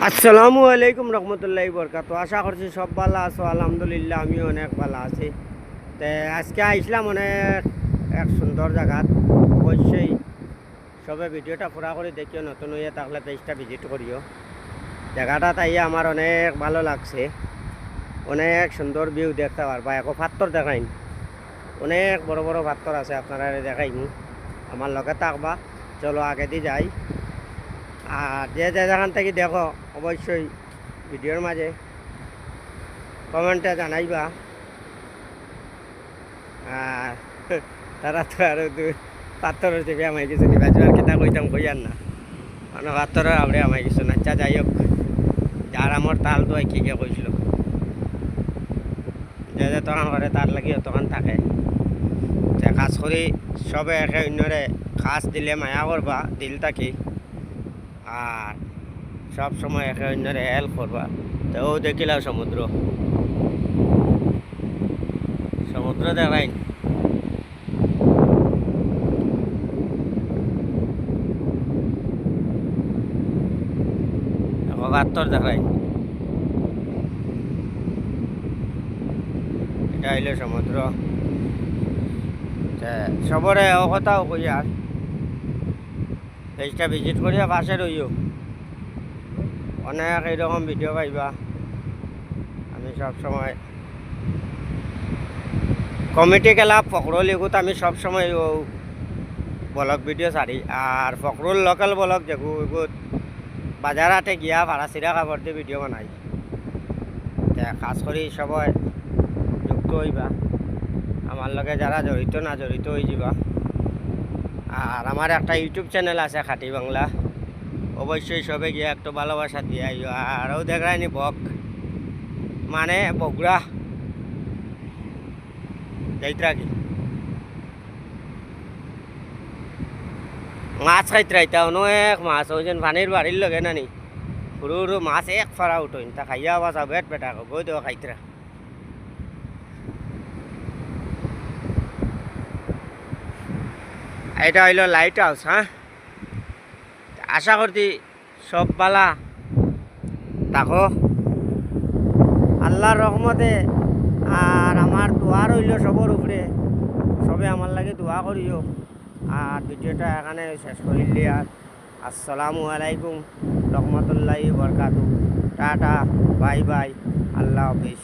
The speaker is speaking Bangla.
আসসালামু আলাইকুম রহমতুল্লাহি বরকাত। আশা করছি সব ভালো আছো। আলহামদুলিল্লাহ আমিও অনেক ভালো আছি। তো আজকে আইসলাম অনেক এক সুন্দর জায়গা। অবশ্যই সবে ভিডিওটা পুরা করে দেখিও, নতুন হইয়া থাকলে পেজটা ভিজিট করিও। জায়গাটা তাই আমার অনেক ভালো লাগছে, অনেক সুন্দর ভিউ দেখতে পারবা। এখন পাথর দেখাইন, অনেক বড় বড় পাথর আছে, আপনারা দেখাইনি। আমার লগে থাকবা, চলো আগে দিয়ে যাই। আর যে যেখান থেকে দেখো অবশ্যই ভিডিওর মাঝে কমেন্টে জানাইবা। আর তারা তো আরো পাথরের চেপে আমায় কিছু নিবা আর কিতা কইতাম কইয়ার না, মানে পাথরের আমরা আমায় কিছু না। আচ্ছা যাই হোক, যার আমার তাল তো কি কে কইছিল, যে যে তখন করে তার লাগিও তখন থাকে। যে কাজ করি সবে একে অন্যরে কাজ দিলে মায়া করবা দিল থাকি, আর সব সময় একে অন্যরে হেল্প করবা। তো ও দেখিলাম সমুদ্র, সমুদ্র দেখাই। পাথর দেখাই, এটা হইল সমুদ্র। সবরে ও কথাও কই, আর পেজটা ভিজিট করিয়া পাশে রইও, অনেক এইরকম ভিডিও পাইবা। আমি সব সময় কমিটি ক্লাব ফখরুল এগুত আমি সব সময় ও ব্লগ ভিডিও ছাড়ি। আর ফখরুল লোকাল ব্লগ যেগু এগুত বাজার হাটে গিয়া ভাড়া চিরা কাপড় দিয়ে ভিডিও বানাই। কাজ করি সবাই যুক্ত হইবা, আমার লগে যারা জড়িত না জড়িত হয়ে যাবা। আর আমার একটা ইউটিউব চ্যানেল আছে খাটি বাংলা, অবশ্যই সবে গিয়ে একটু ভালোবাসা দিয়ে আইও। আরও দেখায়নি বক মানে বগুড়া যাইত্রা কি মাছ খাইতে রাইতা অনেক মাছ ওই যেন পানির বাড়ির লগে নানি সরু সরু মাছ এক ফাড়া উঠোইন, তা খাইয়া বাসা বেট বেটা বই দেওয়া খাইতরা। এটা হইল লাইট হাউস। হ্যাঁ, আশা করছি সব বালা থাকো আল্লাহর রহমতে। আর আমার দোয়া রইল সবর উপরে, সবে আমার লাগে দোয়া করিও। আর ভিডিওটা এখানে শেষ করিলি। আর আসসালামু আলাইকুম রহমতুল্লাহি বরকাতু। টাটা, বাই বাই, আল্লাহ হাফিজ।